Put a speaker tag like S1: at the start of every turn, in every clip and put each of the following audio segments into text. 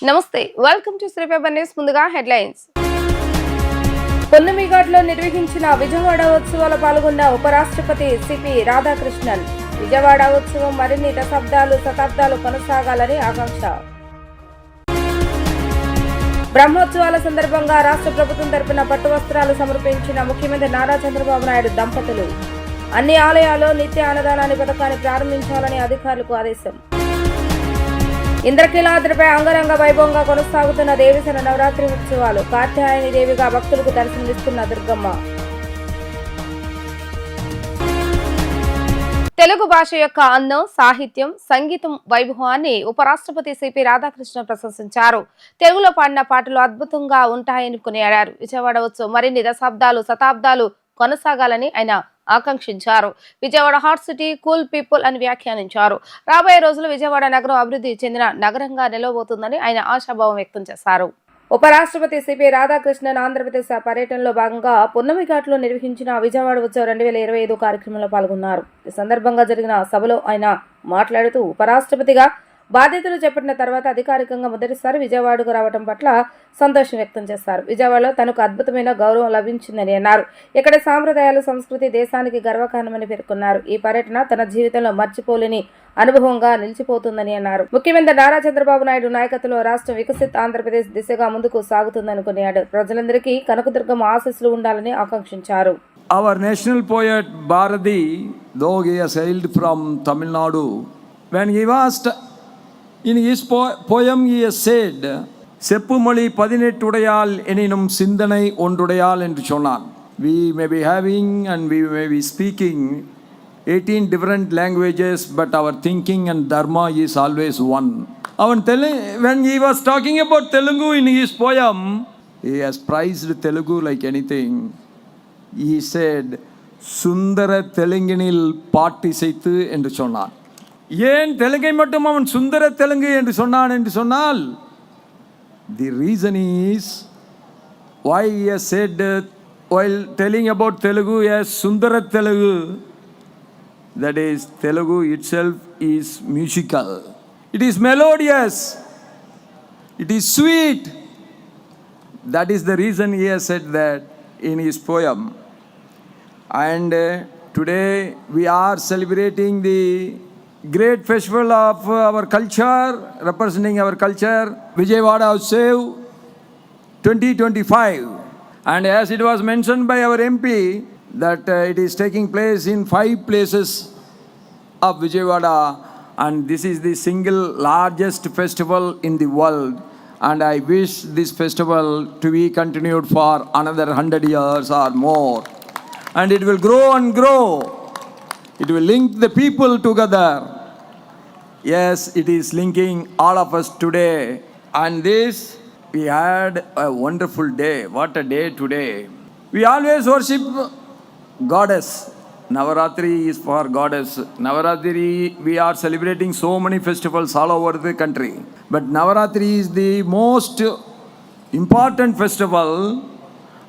S1: నమస్తే, welcome to Sri paper news. ముందుగా headlines. పొన్నమిఘాట్లో నిర్వహించిన విజయవాడ ఉత్సవాల పాల్గొన్న ఉపరాష్ట్రపతి సిపి రాధాకృష్ణన్. విజయవాడ ఉత్సవం మరిన్ని శతాబ్దాలు కొనసాగాలని ఆకాంక్ష. బ్రహ్మోత్సవాల సందర్భంగా రాష్ట్ర ప్రభుత్వం తరపున పట్టు వస్త్రాలు సమర్పించిన ముఖ్యమంత్రి నారా చంద్రబాబు నాయుడు దంపతులు. అన్ని ఆలయాల్లో నిత్య అన్నదానాన్ని పథకాన్ని ప్రారంభించాలని అధికారులకు ఆదేశం. ఇంద్రకీలాద్రిపై అంగరంగ వైభవంగా కొనసాగుతున్న దేవసేన నవరాత్రి ఉత్సవాలు. కాత్యాయని దేవిగా భక్తులకు దర్శనమిస్తున్న దుర్గమ్మ. తెలుగు భాష యొక్క అందం, సాహిత్యం, సంగీతం వైభవాన్ని ఉపరాష్ట్రపతి సిపి రాధాకృష్ణ ప్రశంసించారు. తెలుగులో పాడిన పాటలు అద్భుతంగా ఉంటాయని కొనియాడారు. విజయవాడ ఉత్సవం మరిన్ని శతాబ్దాలు కొనసాగాలని ఆయన ఆకాంక్షించారు. Vijayawada hot city, cool people అని వ్యాఖ్యానించారు. రాబోయే రోజులు విజయవాడ నగరం అభివృద్ధి చెందిన నగరంగా నిలవబోతుందని ఆయన ఆశాభావం వ్యక్తం చేశారు. ఉపరాష్ట్రపతి సిపి రాధాకృష్ణన్ ఆంధ్రప్రదేశ్ పర్యటనలో భాగంగా పొన్నమిఘాట్లో నిర్వహించిన విజయవాడ ఉత్సవం 2025 కార్యక్రమంలో పాల్గొన్నారు. ఈ సందర్భంగా జరిగిన సభలో ఆయన మాట్లాడుతూ ఉపరాష్ట్రపతిగా బాధ్యతలు చేపట్టిన తర్వాత అధికారికంగా మొదటిసారి విజయవాడకు రావడం పట్ల సంతోషం వ్యక్తం చేశారు. విజయవాడలో తనకు అద్భుతమైన గౌరవం లభించిందని అన్నారు. ఇక్కడ సాంప్రదాయాలు, సంస్కృతి దేశానికి గర్వకారణమని పేర్కొన్నారు. ఈ పర్యటన తన జీవితంలో మర్చిపోలేని అనుభవంగా నిలిచిపోతుందని అన్నారు. ముఖ్యమంత్రి నారా చంద్రబాబు నాయుడు నాయకత్వంలో రాష్ట్రం వికసిత్ ఆంధ్రప్రదేశ్ దిశగా ముందుకు సాగుతుందని కొనియాడారు. ప్రజలందరికీ కనకదుర్గమ్మ ఆశీస్సులు ఉండాలని ఆకాంక్షించారు.
S2: Our national poet Bharati, though he has hailed from Tamil Nadu, when he was in his poem he has said, செப்புமொழி 18 உடையால் எனினும் சிந்தனை ஒன்றுடையால் என்று சொன்னான். We may be having and we may be speaking 18 different languages, but our thinking and dharma is always one. When he was talking about Telugu in his poem, he has prized Telugu like anything. He said, சுந்தர தெலுங்கினில் பாட்டிசைத்து என்று சொன்னான். ஏன் தெலுங்கை மட்டும் அவன் சுந்தர தெலுங்கு என்று சொன்னான் என்று சொன்னால், the reason is why he has said while telling about Telugu as Sundara Telugu, that is Telugu itself is musical, it is melodious, it is sweet. That is the reason he has said that in his poem. And today we are celebrating the great festival of our culture, representing our culture, Vijayawada Utsav 2025. And as it was mentioned by our MP, that it is taking place in 5 places of Vijayawada, and this is the single largest festival in the world. And I wish this festival to be continued for another 100 years or more. And it will grow and grow. It will link the people together. Yes, it is linking all of us today. And this, we had a wonderful day. What a day today. We always worship goddess. Navaratri is for goddess. Navaratri, we are celebrating so many festivals all over the country. But Navaratri is the most important festival.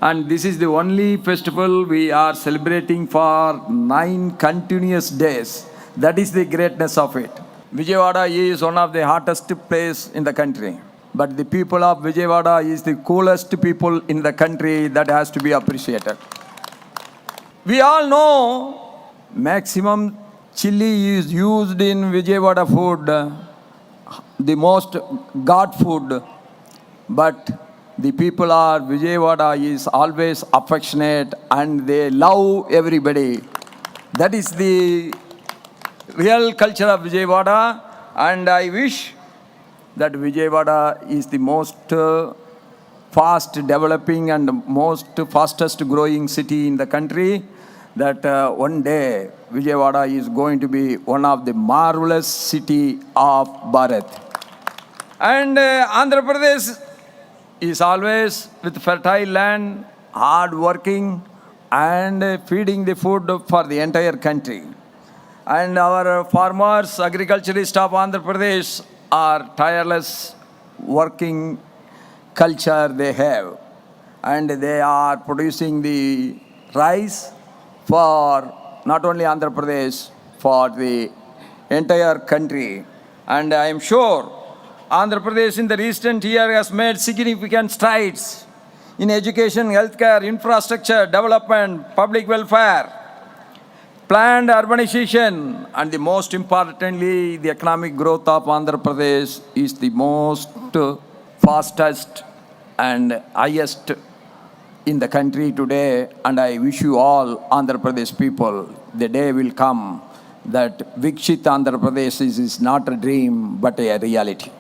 S2: And this is the only festival we are celebrating for 9 continuous days. That is the greatness of it. Vijayawada is one of the hottest place in the country. But the people of Vijayawada is the coolest people in the country. That has to be appreciated. We all know maximum chili is used in Vijayawada food, the most god food. But the people of Vijayawada is always affectionate and they love everybody. That is the real culture of Vijayawada, and I wish that Vijayawada is the most fast developing and most fastest growing city in the country, that one day Vijayawada is going to be one of the marvelous city of Bharat. And Andhra Pradesh is always with fertile land, hard working and feeding the food for the entire country. And our farmers, agriculturists of Andhra Pradesh are tireless working culture they have. And they are producing the rice for not only Andhra Pradesh, for the entire country. And I am sure Andhra Pradesh in the recent year has made significant strides in education, healthcare, infrastructure, development, public welfare, planned urbanization, and the most importantly, the economic growth of Andhra Pradesh is the most fastest and highest in the country today. And I wish you all Andhra Pradesh people, the day will come that Vikshit Andhra Pradesh is not a dream but a reality.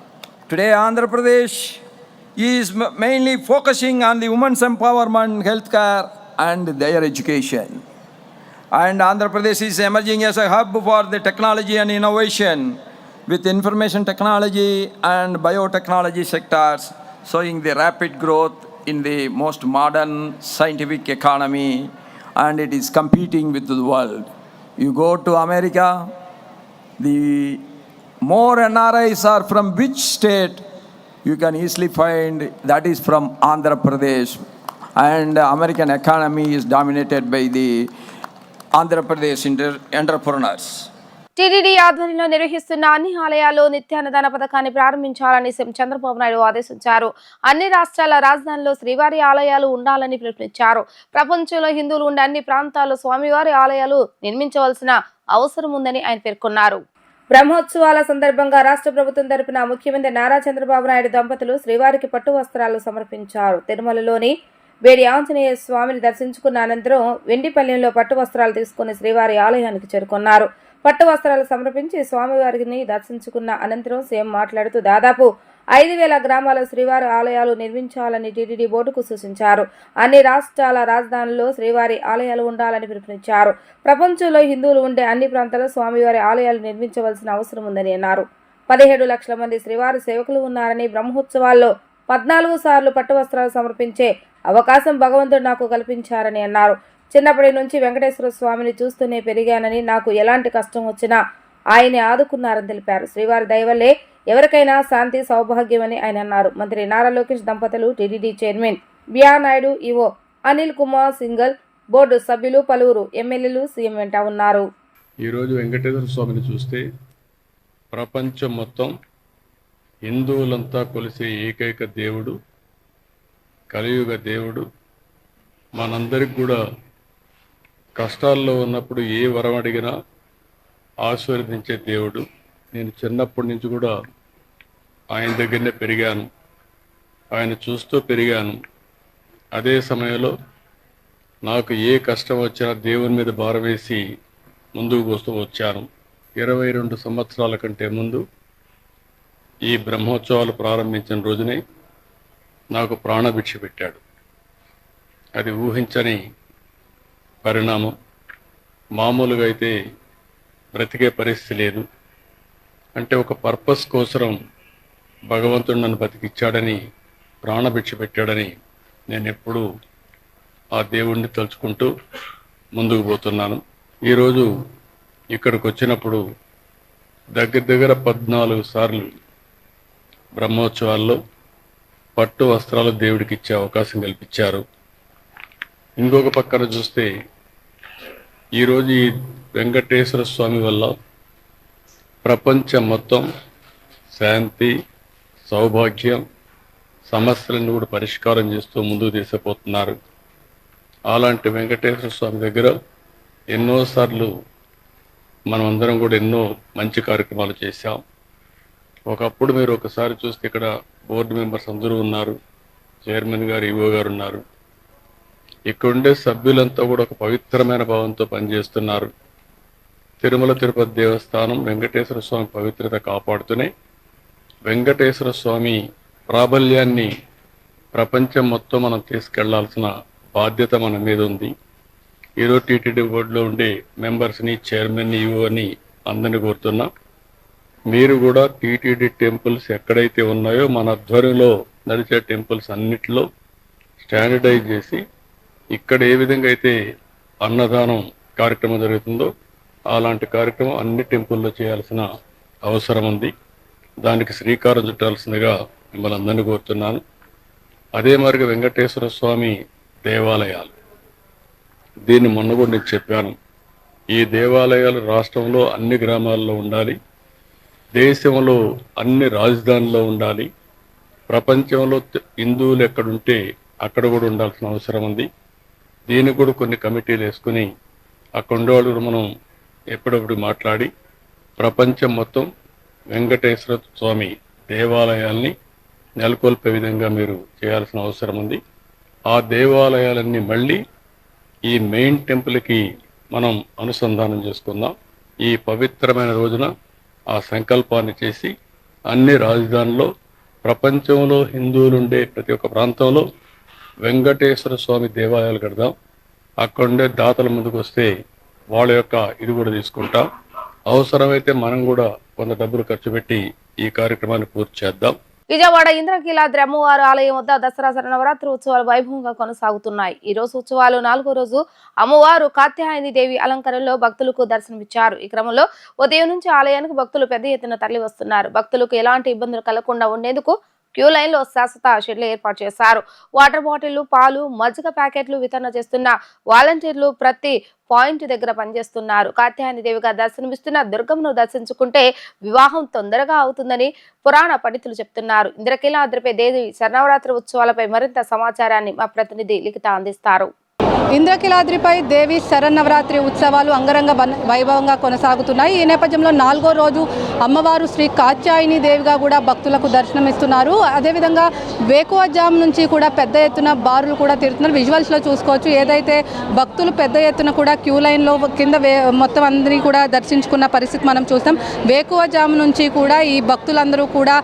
S2: Today Andhra Pradesh is mainly focusing on the women's empowerment, healthcare and their education. And Andhra Pradesh is emerging as a hub for the technology and innovation with information technology and biotechnology sectors showing the rapid growth in the most modern scientific economy, and it is competing with the world. You go to America, the more NRIs are from which state, you can easily find that is from Andhra Pradesh. And American economy is dominated by the Andhra Pradesh entrepreneurs.
S1: TTD ఆధ్వర్యంలో నిర్వహిస్తున్న అన్ని ఆలయాల్లో నిత్యాన్నదాన పథకాన్ని ప్రారంభించాలని CM Chandrababu Naidu ఆదేశించారు. అన్ని రాష్ట్రాల రాజధానిలో శ్రీవారి ఆలయాలు ఉండాలని పిలుపునిచ్చారు. ప్రపంచంలో హిందువులు ఉండే అన్ని ప్రాంతాల్లో స్వామివారి ఆలయాలు నిర్మించవలసిన అవసరం ఉందని ఆయన పేర్కొన్నారు. బ్రహ్మోత్సవాల సందర్భంగా రాష్ట్ర ప్రభుత్వం తరపున ముఖ్యమంత్రి నారా చంద్రబాబు నాయుడు దంపతులు శ్రీవారికి పట్టు వస్త్రాలు సమర్పించారు. తిరుమలలోని వేడి ఆంజనేయ స్వామిని దర్శించుకున్న అనంతరం వెండిపల్లెంలో పట్టు వస్త్రాలు తీసుకుని శ్రీవారి ఆలయానికి చేరుకున్నారు. పట్టు వస్త్రాలు సమర్పించి స్వామివారిని దర్శించుకున్న అనంతరం సీఎం మాట్లాడుతూ దాదాపు 5,000 గ్రామాల శ్రీవారి ఆలయాలు నిర్మించాలని టీటీడీ బోర్డుకు సూచించారు. అన్ని రాష్ట్రాల రాజధానుల్లో శ్రీవారి ఆలయాలు ఉండాలని పిలుపునిచ్చారు. ప్రపంచంలో హిందువులు ఉండే అన్ని ప్రాంతాల్లో స్వామివారి ఆలయాలు నిర్మించవలసిన అవసరం ఉందని అన్నారు. 17 లక్షల మంది శ్రీవారి సేవకులు ఉన్నారని, బ్రహ్మోత్సవాల్లో 14 సార్లు పట్టు వస్త్రాలు సమర్పించే అవకాశం భగవంతుడు నాకు కల్పించారని అన్నారు. చిన్నప్పటి నుంచి వెంకటేశ్వర స్వామిని చూస్తూనే పెరిగానని, నాకు ఎలాంటి కష్టం వచ్చినా ఆయనే ఆదుకున్నారని తెలిపారు. శ్రీవారి దయవల్లే ఎవరికైనా శాంతి సౌభాగ్యమని ఆయన అన్నారు. మంత్రి నారా లోకేష్ దంపతులు, TTD chairman BR Naidu, EO Anil Kumar Singhal, board సభ్యులు, పలువురు ఎమ్మెల్యేలు సీఎం వెంట ఉన్నారు.
S3: ఈరోజు వెంకటేశ్వర స్వామిని చూస్తే ప్రపంచం మొత్తం హిందువులంతా కొలిసే ఏకైక దేవుడు, కలియుగ దేవుడు, మనందరికి కూడా కష్టాల్లో ఉన్నప్పుడు ఏ వరం అడిగినా ఆశీర్వదించే దేవుడు. నేను చిన్నప్పటి నుంచి కూడా ఆయన దగ్గరనే పెరిగాను, ఆయన చూస్తూ పెరిగాను. అదే సమయంలో నాకు ఏ కష్టం వచ్చినా దేవుని మీద భారం వేసి ముందుకు వస్తూ వచ్చాను. 22 సంవత్సరాల కంటే ముందు ఈ బ్రహ్మోత్సవాలు ప్రారంభించిన రోజునే నాకు ప్రాణభిక్ష పెట్టాడు. అది ఊహించని పరిణామం. మామూలుగా అయితే బ్రతికే పరిస్థితి లేదు. అంటే ఒక పర్పస్ కోసం భగవంతుడు నన్ను బతికిచ్చాడని, ప్రాణభిక్ష పెట్టాడని నేను ఎప్పుడూ ఆ దేవుణ్ణి తలుచుకుంటూ ముందుకు పోతున్నాను. ఈరోజు ఇక్కడికి వచ్చినప్పుడు దగ్గర 14 సార్లు బ్రహ్మోత్సవాల్లో పట్టు వస్త్రాలు దేవుడికి ఇచ్చే అవకాశం కల్పించారు. ఇంకొక పక్కన చూస్తే ఈరోజు ఈ వెంకటేశ్వర స్వామి వల్ల ప్రపంచం మొత్తం శాంతి, సౌభాగ్యం, సమస్యలను కూడా పరిష్కారం చేస్తూ ముందుకు తీసుకుపోతున్నారు. అలాంటి వెంకటేశ్వర స్వామి దగ్గర ఎన్నోసార్లు మనమందరం కూడా ఎన్నో మంచి కార్యక్రమాలు చేశాం. ఒకప్పుడు మీరు ఒకసారి చూస్తే ఇక్కడ బోర్డు మెంబర్స్ అందరూ ఉన్నారు, చైర్మన్ గారు, ఈవో గారు ఉన్నారు. ఇక్కడ ఉండే సభ్యులంతా కూడా ఒక పవిత్రమైన భావంతో పనిచేస్తున్నారు. తిరుమల తిరుపతి దేవస్థానం వెంకటేశ్వర స్వామి పవిత్రత కాపాడుతూనే వెంకటేశ్వర స్వామి ప్రాబల్యాన్ని ప్రపంచం మొత్తం మనం తీసుకెళ్లాల్సిన బాధ్యత మన మీద ఉంది. ఈరోజు టీటీడీ బోర్డులో ఉండే మెంబర్స్ని, చైర్మన్ని, ఈవోని అందరినీ కోరుతున్నా, మీరు కూడా టీటీడీ టెంపుల్స్ ఎక్కడైతే ఉన్నాయో మన ఆధ్వర్యంలో నడిచే టెంపుల్స్ అన్నిటిలో స్టాండర్డైజ్ చేసి ఇక్కడ ఏ విధంగా అయితే అన్నదానం కార్యక్రమం జరుగుతుందో అలాంటి కార్యక్రమం అన్ని టెంపుల్లో చేయాల్సిన అవసరం ఉంది. దానికి శ్రీకారం చుట్టాల్సిందిగా మిమ్మల్ని అందరినీ కోరుతున్నాను. అదే మరిగా వెంకటేశ్వర స్వామి దేవాలయాలు, దీన్ని మొన్న కూడా నేను చెప్పాను, ఈ దేవాలయాలు రాష్ట్రంలో అన్ని గ్రామాల్లో ఉండాలి. దేశంలో అన్ని రాజధానుల్లో ఉండాలి. ప్రపంచంలో హిందువులు ఎక్కడుంటే అక్కడ కూడా ఉండాల్సిన అవసరం ఉంది. దీనికి కూడా కొన్ని కమిటీలు వేసుకుని అక్కడ ఉండేవాళ్ళు మనం ఎప్పుడప్పుడు మాట్లాడి ప్రపంచం మొత్తం వెంకటేశ్వర స్వామి దేవాలయాల్ని నెలకొల్పే విధంగా మీరు చేయాల్సిన అవసరం ఉంది. ఆ దేవాలయాలన్నీ మళ్ళీ ఈ మెయిన్ టెంపుల్కి మనం అనుసంధానం చేసుకుందాం. ఈ పవిత్రమైన రోజున ఆ సంకల్పాన్ని చేసి అన్ని రాజధానుల్లో ప్రపంచంలో హిందువులు ఉండే ప్రతి ఒక్క ప్రాంతంలో వెంకటేశ్వర స్వామి దేవాలయాలు కడదాం. అక్కడుండే దాతల ముందుకు వస్తే వాళ్ళ యొక్క ఇది కూడా తీసుకుంటాం. అవసరమైతే మనం కూడా కొంత డబ్బులు ఖర్చు పెట్టి ఈ కార్యక్రమాన్ని పూర్తి చేద్దాం.
S1: విజయవాడ ఇంద్రకీలాద్రి అమ్మవారు ఆలయం వద్ద దసరా శరన్నవరాత్రి ఉత్సవాలు వైభవంగా కొనసాగుతున్నాయి. ఈ రోజు ఉత్సవాలు 4వ రోజు అమ్మవారు కాత్యాయని దేవి అలంకరణలో భక్తులకు దర్శనమిచ్చారు. ఈ క్రమంలో ఉదయం నుంచి ఆలయానికి భక్తులు పెద్ద ఎత్తున తరలి వస్తున్నారు. భక్తులకు ఎలాంటి ఇబ్బందులు కలగకుండా ఉండేందుకు క్యూ లైన్ లో శాశ్వత షెడ్లు ఏర్పాటు చేశారు. వాటర్ బాటిళ్లు, పాలు, మజ్జిగ ప్యాకెట్లు వితరణ చేస్తున్న వాలంటీర్లు ప్రతి పాయింట్ దగ్గర పనిచేస్తున్నారు. కాత్యాయని దేవిగా దర్శనమిస్తున్న దుర్గమ్మను దర్శించుకుంటే వివాహం తొందరగా అవుతుందని పురాణ పండితులు చెప్తున్నారు. ఇంద్రకీలాద్రిపై దేవి శరన్నవరాత్రి ఉత్సవాలపై మరింత సమాచారాన్ని మా ప్రతినిధి లిఖిత అందిస్తారు.
S4: ఇంద్రకీలాద్రిపై దేవి శరన్నవరాత్రి ఉత్సవాలు అంగరంగ వైభవంగా కొనసాగుతున్నాయి. ఈ నేపథ్యంలో 4వ రోజు అమ్మవారు శ్రీ కాత్యాయని దేవిగా కూడా భక్తులకు దర్శనమిస్తున్నారు. అదేవిధంగా వేకువజాము నుంచి కూడా పెద్ద ఎత్తున బారులు కూడా తిరుగుతున్నారు. విజువల్స్లో చూసుకోవచ్చు. ఏదైతే భక్తులు పెద్ద ఎత్తున కూడా క్యూ లైన్లో కింద మొత్తం అందరినీ కూడా దర్శించుకున్న పరిస్థితి మనం చూస్తాం. వేకువజాము నుంచి కూడా ఈ భక్తులందరూ కూడా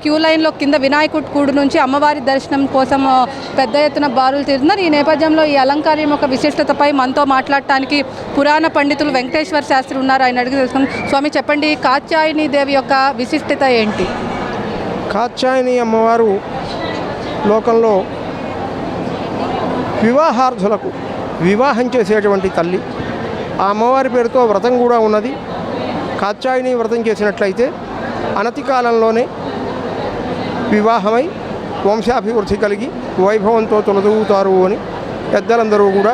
S4: క్యూ లైన్లో కింద వినాయకుడి కూడు నుంచి అమ్మవారి దర్శనం కోసం పెద్ద ఎత్తున బారులు తిరుగుతున్నారు. ఈ నేపథ్యంలో ఈ అలంకారం ఒక విశిష్టతపై మనతో మాట్లాడటానికి పురాణ పండితులు వెంకటేశ్వర శాస్త్రి ఉన్నారు. ఆయన అడిగి తెలుసుకుందాం. స్వామి, చెప్పండి, కాత్యాయని దేవి యొక్క విశిష్టత ఏంటి?
S5: కాత్యాయని అమ్మవారు లోకంలో వివాహార్థులకు వివాహం చేసేటువంటి తల్లి. ఆ అమ్మవారి పేరుతో వ్రతం కూడా ఉన్నది. కాత్యాయని వ్రతం చేసినట్లయితే అనతి కాలంలోనే వివాహమై వంశాభివృద్ధి కలిగి వైభవంతో తొలదూగుతారు అని పెద్దలందరూ కూడా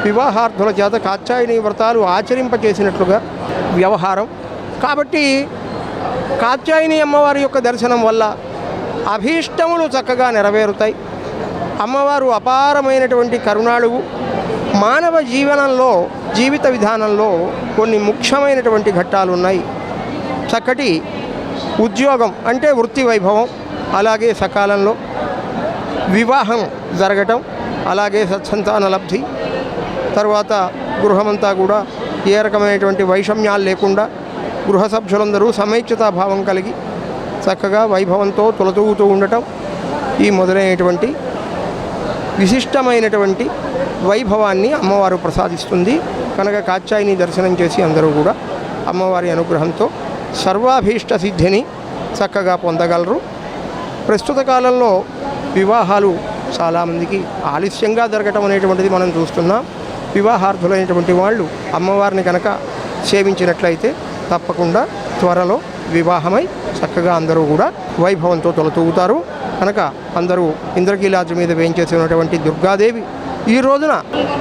S5: వివాహార్థుల చేత కాత్యాయని వ్రతాలు ఆచరింపచేసినట్లుగా వ్యవహారం. కాబట్టి కాత్యాయని అమ్మవారి యొక్క దర్శనం వల్ల అభీష్టములు చక్కగా నెరవేరుతాయి. అమ్మవారు అపారమైనటువంటి కరుణాళువు. మానవ జీవిత విధానంలో కొన్ని ముఖ్యమైనటువంటి ఘట్టాలు ఉన్నాయి. చక్కటి ఉద్యోగం అంటే వృత్తి వైభవం, అలాగే సకాలంలో వివాహం జరగటం, అలాగే సత్సంతాన లబ్ధి, తర్వాత గృహమంతా కూడా ఏ రకమైనటువంటి వైషమ్యాలు లేకుండా గృహ సభ్యులందరూ సమైక్యతాభావం కలిగి చక్కగా వైభవంతో తులతూగుతూ ఉండటం, ఈ మొదలైనటువంటి విశిష్టమైనటువంటి వైభవాన్ని అమ్మవారు ప్రసాదిస్తుంది. కనుక కాత్యాయని దర్శనం చేసి అందరూ కూడా అమ్మవారి అనుగ్రహంతో సర్వాభీష్ట సిద్ధిని చక్కగా పొందగలరు. ప్రస్తుత కాలంలో వివాహాలు చాలామందికి ఆలస్యంగా జరగటం అనేటువంటిది మనం చూస్తున్నాం. వివాహార్థులైనటువంటి వాళ్ళు అమ్మవారిని కనుక సేవించినట్లయితే తప్పకుండా త్వరలో వివాహమై చక్కగా అందరూ కూడా వైభవంతో తొలతూగుతారు. కనుక అందరూ ఇంద్రకీలాద్రి మీద వేయించేసినటువంటి దుర్గాదేవి ఈ రోజున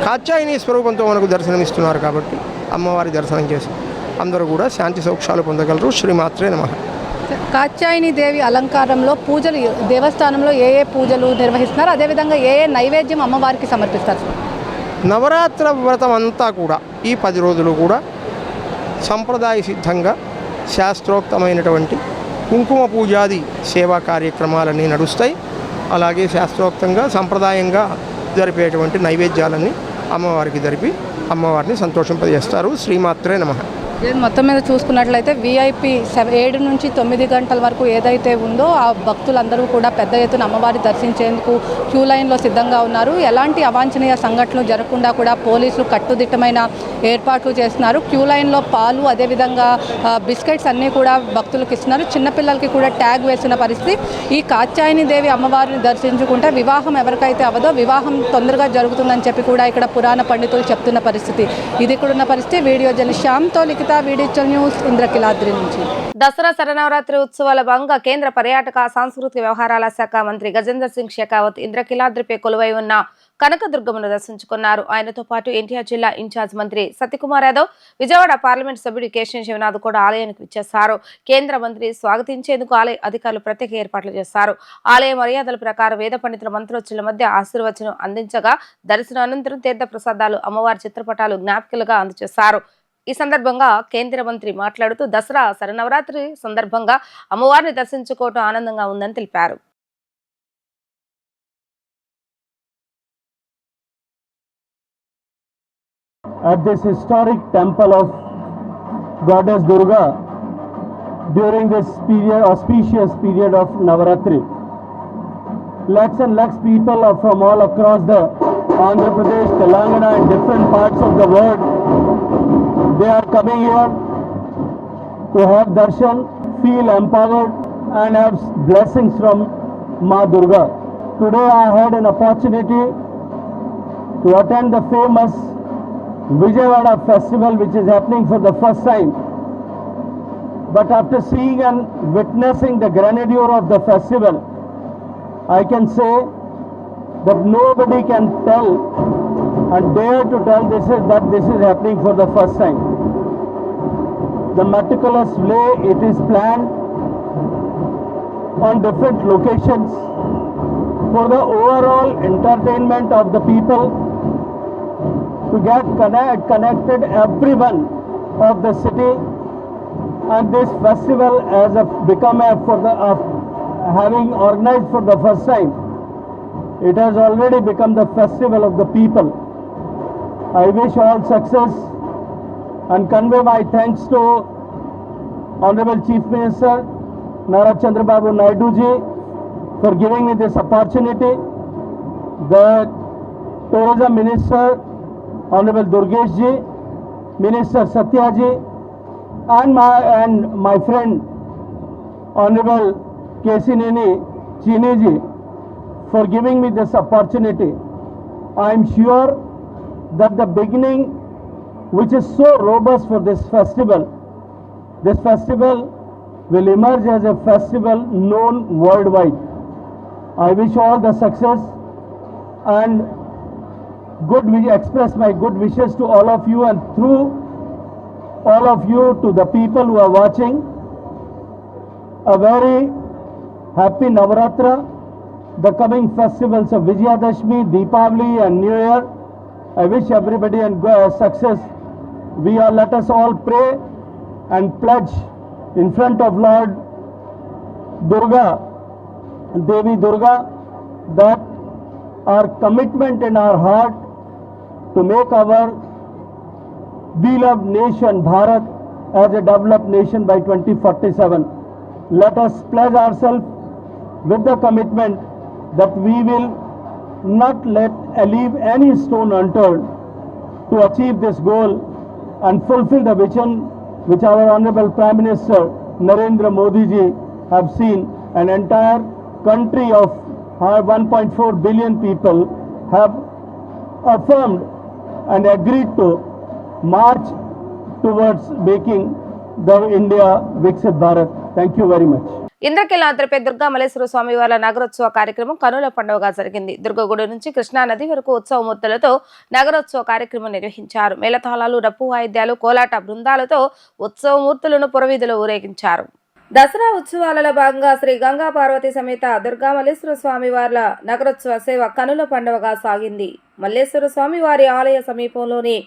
S5: కాత్యాయని స్వరూపంతో మనకు దర్శనమిస్తున్నారు. కాబట్టి అమ్మవారి దర్శనం చేసి అందరూ కూడా శాంతి సౌఖ్యాలు పొందగలరు. శ్రీమాత్రే నమః.
S4: కాత్యాయని దేవి అలంకారంలో పూజలు దేవస్థానంలో ఏ పూజలు నిర్వహిస్తున్నారు? అదేవిధంగా ఏ నైవేద్యం అమ్మవారికి సమర్పిస్తారు?
S5: నవరాత్ర వ్రతం అంతా కూడా ఈ 10 రోజులు కూడా సంప్రదాయ సిద్ధంగా శాస్త్రోక్తమైనటువంటి కుంకుమ పూజాది సేవా కార్యక్రమాలన్నీ నడుస్తాయి. అలాగే శాస్త్రోక్తంగా సంప్రదాయంగా జరిపేటువంటి నైవేద్యాలన్నీ అమ్మవారికి జరిపి అమ్మవారిని సంతోషింపజేస్తారు. శ్రీమాత్రే నమః.
S4: మొత్తం మీద చూసుకున్నట్లయితే VIP 7 నుంచి 9 గంటల వరకు ఏదైతే ఉందో ఆ భక్తులందరూ కూడా పెద్ద ఎత్తున అమ్మవారి దర్శించేందుకు క్యూ లైన్లో సిద్ధంగా ఉన్నారు. ఎలాంటి అవాంఛనీయ సంఘటనలు జరగకుండా కూడా పోలీసులు కట్టుదిట్టమైన ఏర్పాట్లు చేస్తున్నారు. క్యూ లైన్లో పాలు, అదేవిధంగా బిస్కెట్స్ అన్నీ కూడా భక్తులకు ఇస్తున్నారు. చిన్నపిల్లలకి కూడా ట్యాగ్ వేసిన పరిస్థితి. ఈ కాత్యాయని దేవి అమ్మవారిని దర్శించుకుంటే వివాహం ఎవరికైతే అవదో వివాహం తొందరగా జరుగుతుందని చెప్పి కూడా ఇక్కడ పురాణ పండితులు చెప్తున్న పరిస్థితి. ఇది ఇక్కడ ఉన్న పరిస్థితి. వీడియో జర్నలిస్ట్ శ్యామ్తో లిఖిత, వీడియో న్యూస్, ఇంద్రకీలాద్రి నుంచి.
S1: దసరా శరన్నవరాత్రి ఉత్సవాల భాగంగా కేంద్ర పర్యాటక సాంస్కృతిక వ్యవహారాల శాఖ మంత్రి గజేంద్ర సింగ్ షెకావత్ ఇంద్రకీలాద్రిపై కొలువై ఉన్న కనకదుర్గమ్మను దర్శించుకున్నారు. ఆయనతో పాటు ఎన్టీఆర్ జిల్లా ఇన్ఛార్జ్ మంత్రి సత్యకుమార్ యాదవ్, విజయవాడ పార్లమెంట్ సభ్యుడు కేశవ శివనాథ్ కూడా ఆలయానికి విచ్చేశారు. కేంద్ర మంత్రి స్వాగతించేందుకు ఆలయ అధికారులు ప్రత్యేక ఏర్పాట్లు చేశారు. ఆలయ మర్యాదల ప్రకారం వేద పండితుల మంత్రోచ్చుల మధ్య ఆశీర్వచనం అందించగా దర్శనం అనంతరం తీర్థ ప్రసాదాలు, అమ్మవారి చిత్రపటాలు జ్ఞాపికలుగా అందజేశారు. ఈ సందర్భంగా కేంద్ర మంత్రి మాట్లాడుతూ దసరా శరన్నవరాత్రి సందర్భంగా అమ్మవారిని దర్శించుకోవడం ఆనందంగా ఉందని తెలిపారు.
S6: At this historic temple of Goddess Durga during this period, auspicious period of Navaratri. Lakhs and lakhs people are from all across the Andhra Pradesh, Telangana and different parts of the world. They are coming here to have darshan, feel empowered and have blessings from Ma Durga. Today I had an opportunity to attend the famous Vijayawada festival which is happening for the first time. But after seeing and witnessing the grandeur of the festival, I can say that nobody can tell and dare to tell that this is happening for the first time. The meticulous way it is planned on different locations for the overall entertainment of the people, to get connected everyone of the city, and this festival has become having organized for the first time. It has already become the festival of the people. I wish all success and convey my thanks to Honorable Chief Minister Nara Chandrababu Naidu ji for giving me this opportunity. The Tourism Minister Honorable Durgesh ji, Minister Satya ji, and my friend Honorable Kesineni Chini ji for giving me this opportunity. I am sure that the beginning, which is so robust for this festival will emerge as a festival known worldwide. I wish all the success and express my good wishes to all of you, and through all of you to the people who are watching, a very happy Navaratra, the coming festivals of Vijayadashmi, Deepavali and New Year. I wish everybody and success. Let us all pray and pledge in front of Lord Durga, Devi Durga, that our commitment in our heart to make our beloved nation Bharat as a developed nation by 2047. Let us pledge ourselves with the commitment that we will not leave any stone unturned to achieve this goal and fulfill the vision which our Honorable Prime Minister Narendra Modi ji have seen. An entire country of 1.4 billion people have affirmed and agreed to march towards making the India Viksit Bharat. Thank you very much.
S1: ఇంద్రకీలాద్రిపై దుర్గా మల్లేశ్వర స్వామి వారి నగరోత్సవ కార్యక్రమం కనుల పండుగగా జరిగింది. దుర్గగుడి నుంచి కృష్ణా నది వరకు ఉత్సవమూర్తులతో నగరోత్సవ కార్యక్రమం నిర్వహించారు. మేళతాళాలు, రప్పు వాయిద్యాలు, కోలాట బృందాలతో ఉత్సవమూర్తులను పురవీధిలో ఊరేగించారు. దసరా ఉత్సవాలలో భాగంగా శ్రీ గంగా పార్వతి సమేత దుర్గా మల్లేశ్వర స్వామి వార్ల నగరోత్సవ సేవ కనుల పండుగగా సాగింది. మల్లేశ్వర స్వామి వారి ఆలయ సమీపంలోని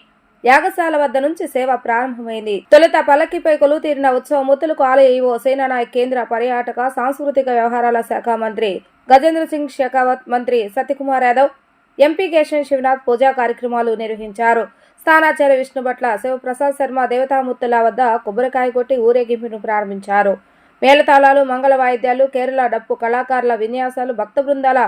S1: యాగశాల వద్ద నుంచి సేవ ప్రారంభమైంది. తొలుత పల్లకిపై కొలువు తీరిన ఉత్సవమూర్తులకు ఆలయ ఈవో సేనానాయక్, కేంద్ర పర్యాటక సాంస్కృతిక వ్యవహారాల శాఖ మంత్రి గజేంద్ర సింగ్ షెకావత్, మంత్రి సత్యకుమార్ యాదవ్, ఎంపీ కేశవ శివనాథ్ పూజా కార్యక్రమాలు నిర్వహించారు. స్థానాచార్య విష్ణుభట్ల, శివప్రసాద్ శర్మ దేవతామూర్తుల వద్ద కొబ్బరికాయ కొట్టి ఊరేగింపును ప్రారంభించారు. మేళతాళాలు, మంగళ వాయిద్యాలు, కేరళ డప్పు కళాకారుల విన్యాసాలు, భక్త బృందాల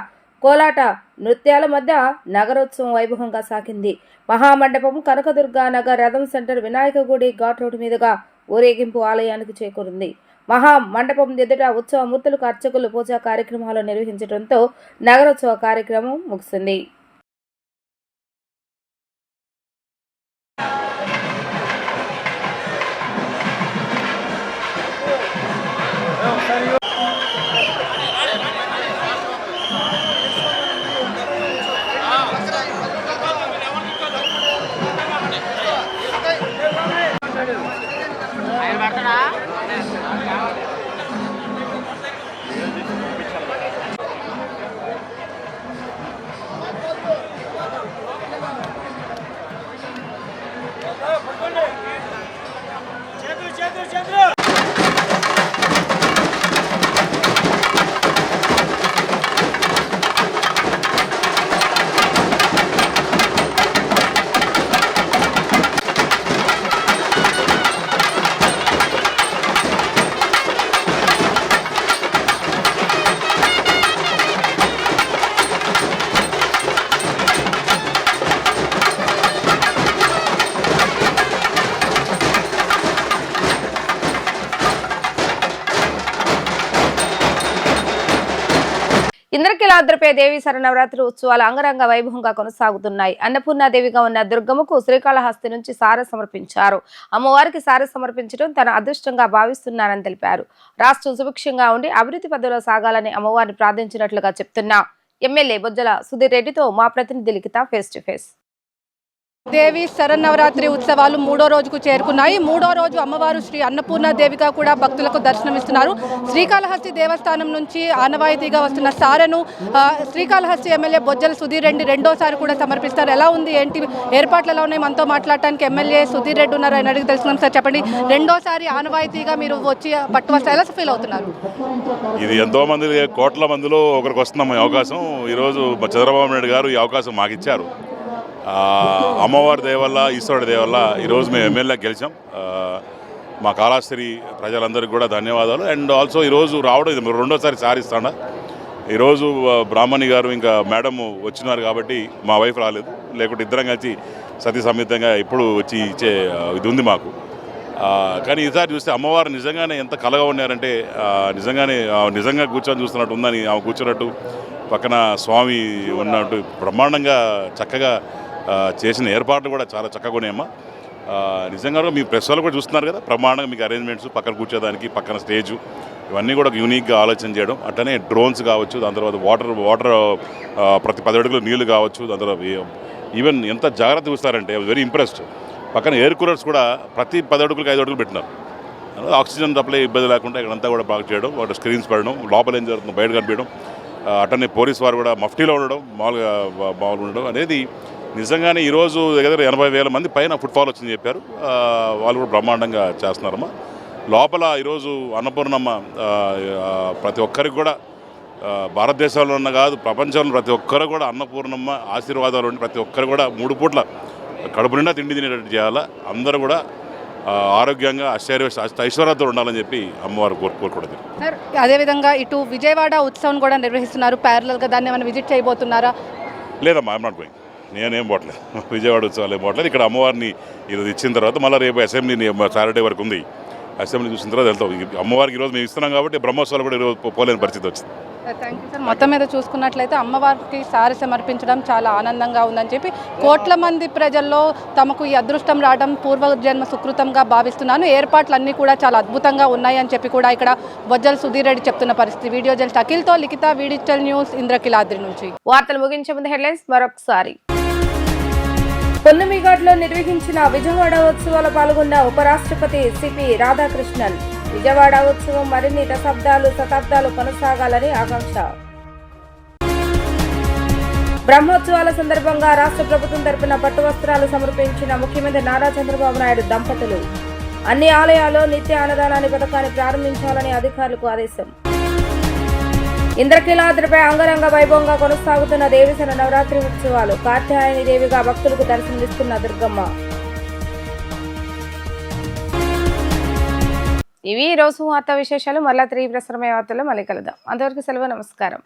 S1: కోలాట నృత్యాల మధ్య నగరోత్సవం వైభవంగా సాగింది. మహామండపం, కనకదుర్గా నగర్, రథం సెంటర్, వినాయక గుడి ఘాట్ రోడ్డు మీదుగా ఊరేగింపు ఆలయానికి చేకూరింది. మహామండపం ఎదుట ఉత్సవ మూర్తులకు అర్చకులు పూజా కార్యక్రమాలు నిర్వహించడంతో నగరోత్సవ కార్యక్రమం ముగిసింది. ఇంద్రకీలాద్రిపై దేవి శరన్నవరాత్రి ఉత్సవాలు అంగరంగ వైభవంగా కొనసాగుతున్నాయి. అన్నపూర్ణాదేవిగా ఉన్న దుర్గమ్మకు శ్రీకాళహస్తి నుంచి సారె సమర్పించారు. అమ్మవారికి సారె సమర్పించడం తన అదృష్టంగా భావిస్తున్నానని తెలిపారు. రాష్ట్రం సుభిక్షంగా ఉండి అభివృద్ధి పథంలో సాగాలని అమ్మవారిని ప్రార్థించినట్లుగా చెప్తున్న ఎమ్మెల్యే బొజ్జల సుధీర్ రెడ్డితో మా ప్రతినిధి లిఖిత ఫేస్ టు ఫేస్.
S4: దేవి శరన్నవరాత్రి ఉత్సవాలు 3వ రోజుకు చేరుకున్నాయి. 3వ రోజు అమ్మవారు శ్రీ అన్నపూర్ణాదేవిగా కూడా భక్తులకు దర్శనమిస్తున్నారు. శ్రీకాళహస్తి దేవస్థానం నుంచి ఆనవాయితీగా వస్తున్న సారెను శ్రీకాళహస్తి ఎమ్మెల్యే బొజ్జల సుధీర్ రెడ్డి రెండోసారి కూడా సమర్పిస్తారు. ఎలా ఉంది, ఏంటి ఏర్పాట్లు ఎలా ఉన్నాయి? మనతో మాట్లాడటానికి ఎమ్మెల్యే సుధీర్ రెడ్డి ఉన్నారు. ఆయన అడిగి తెలుసుకున్నాం. సార్ చెప్పండి, రెండోసారి ఆనవాయితీగా మీరు వచ్చి పట్టు వస్తారు, ఎలా ఫీల్ అవుతున్నారు?
S7: ఇది ఎంతో మంది, కోట్ల మందిలో ఒకరికి వస్తున్నాం ఈ అవకాశం. ఈరోజు చంద్రబాబు నాయుడు గారు ఈ అవకాశం మాకు ఇచ్చారు. అమ్మవారి దయవల్ల, ఈశ్వరుడి దయవల్ల ఈరోజు మేము ఎమ్మెల్యే గెలిచాం. మా కాళహస్తి ప్రజలందరికీ కూడా ధన్యవాదాలు. అండ్ ఆల్సో ఈరోజు రావడం ఇది రెండోసారి సారిస్తాడా. ఈరోజు బ్రాహ్మణి గారు ఇంకా మేడం వచ్చినారు కాబట్టి మా వైఫ్ రాలేదు, లేకుంటే ఇద్దరం కలిసి సతీ సమేతంగా ఇప్పుడు వచ్చి ఇచ్చే ఇది ఉంది మాకు. కానీ ఈసారి చూస్తే అమ్మవారు నిజంగానే ఎంత కలగా ఉన్నారంటే నిజంగా కూర్చొని చూస్తున్నట్టు ఉందని, ఆమె కూర్చున్నట్టు పక్కన స్వామి ఉన్నట్టు బ్రహ్మాండంగా చక్కగా చేసిన ఏర్పాట్లు కూడా చాలా చక్కగా ఉన్నాయమ్మా. నిజంగా మీ ప్రెస్ వాళ్ళు కూడా చూస్తున్నారు కదా, బ్రహ్మాండంగా మీకు అరేంజ్మెంట్స్, పక్కన కూర్చోడానికి పక్కన స్టేజు, ఇవన్నీ కూడా యూనిక్గా ఆలోచన చేయడం. అట్లనే డ్రోన్స్ కావచ్చు, దాని తర్వాత వాటర్ ప్రతి 10 అడుగులు నీళ్లు కావచ్చు, దాని తర్వాత ఈవెన్ ఎంత జాగ్రత్త చూస్తారంటే వెరీ ఇంప్రెస్డ్. పక్కన ఎయిర్ కూలర్స్ కూడా ప్రతి 10 అడుగులకు 5 అడుగులు పెట్టినారు. ఆక్సిజన్ సప్లై ఇబ్బంది లేకుండా ఇక్కడంతా కూడా బాగా చేయడం, వాటి స్క్రీన్స్ పెట్టడం, లోపల ఏం జరుగుతుందో బయట కనిపించడం, అటనే పోలీస్ వారు కూడా మఫ్టీలో ఉండడం, మామూలుగా ఉండడం అనేది నిజంగానే ఈరోజు దగ్గర 80,000 మంది పైన ఫుట్ఫాల్ వచ్చిందని చెప్పారు. వాళ్ళు కూడా బ్రహ్మాండంగా చేస్తున్నారమ్మా. లోపల ఈరోజు అన్నపూర్ణమ్మ ప్రతి ఒక్కరికి కూడా భారతదేశంలో ఉన్న కాదు, ప్రపంచంలో ప్రతి ఒక్కరు కూడా అన్నపూర్ణమ్మ ఆశీర్వాదాలు ఉండి ప్రతి ఒక్కరు కూడా 3 పూట్ల కడుపు నిండా తిండి తినేటట్టు చేయాలా. అందరూ కూడా ఆరోగ్యంగా ఐశ్వర్యంతో ఉండాలని చెప్పి అమ్మవారు కోరుకోవడం.
S4: సార్, అదేవిధంగా ఇటు విజయవాడ ఉత్సవం కూడా నిర్వహిస్తున్నారు. ప్యారలల్గా దాన్ని ఏమైనా విజిట్ చేయబోతున్నారా?
S7: లేదమ్మా, ఐఎమ్ నాట్ గోయింగ్. నేనేం పోవట్లేదు, విజయవాడ ఉత్సవాలు ఏం పోవట్లేదు. ఇక్కడ అమ్మవారిని ఈరోజు ఇచ్చిన తర్వాత మళ్ళీ రేపు అసెంబ్లీని సాటర్డే వరకు ఉంది, అసెంబ్లీ చూసిన తర్వాత వెళ్తాం. అమ్మవారికి ఈరోజు మేము ఇస్తున్నాం కాబట్టి బ్రహ్మోత్సవాలు కూడా ఈరోజు పోలేని పరిస్థితి వచ్చింది.
S4: Thank you sir. మొత్తం మీద చూసుకున్నట్లయితే అమ్మవారికి సారి సమర్పించడం చాలా ఆనందంగా ఉందని చెప్పి కోట్ల మంది ప్రజల్లో తమకు ఈ అదృష్టం రావడం పూర్వజన్మ సుకృతంగా భావిస్తున్నాను. ఏర్పాట్లన్నీ కూడా చాలా అద్భుతంగా ఉన్నాయని చెప్పి కూడా ఇక్కడ బొజ్జల సుధీర్ రెడ్డి చెప్తున్న పరిస్థితి. వీడియో జర్నలిస్ట్ అఖిల్తో లిఖిత, డిజిటల్ న్యూస్, ఇంద్రకీలాద్రి నుంచి.
S1: వార్తలు ముగించే ముందు హెడ్లైన్స్ మరొకసారి. పొన్నమిఘాట్లో నిర్వహించిన విజయవాడ ఉత్సవాల పాల్గొన్న ఉపరాష్ట్రపతి సిపి రాధాకృష్ణన్. విజయవాడ ఉత్సవం మరిన్ని శతాబ్దాలు కొనసాగాలని ఆకాంక్ష. బ్రహ్మోత్సవాల సందర్భంగా రాష్ట్ర ప్రభుత్వం తరపున పట్టు వస్త్రాలు సమర్పించిన ముఖ్యమంత్రి నారా చంద్రబాబు నాయుడు దంపతులు. అన్ని ఆలయాల్లో నిత్య అన్నదానాన్ని పథకాన్ని ప్రారంభించాలని అధికారులకు ఆదేశం. ఇంద్రకీలాద్రిపై అంగరంగ వైభవంగా కొనసాగుతున్న దేవి శరన్నవరాత్రి ఉత్సవాలు. కాత్యాయని దేవిగా భక్తులకు దర్శనమిస్తున్న దుర్గమ్మ. ఇవి ఈ రోజు వార్తా విశేషాలు. మళ్ళా 3 ప్రసారమయ్యే వార్తలు మళ్ళీ కలుద్దాం. అంతవరకు సెలవు, నమస్కారం.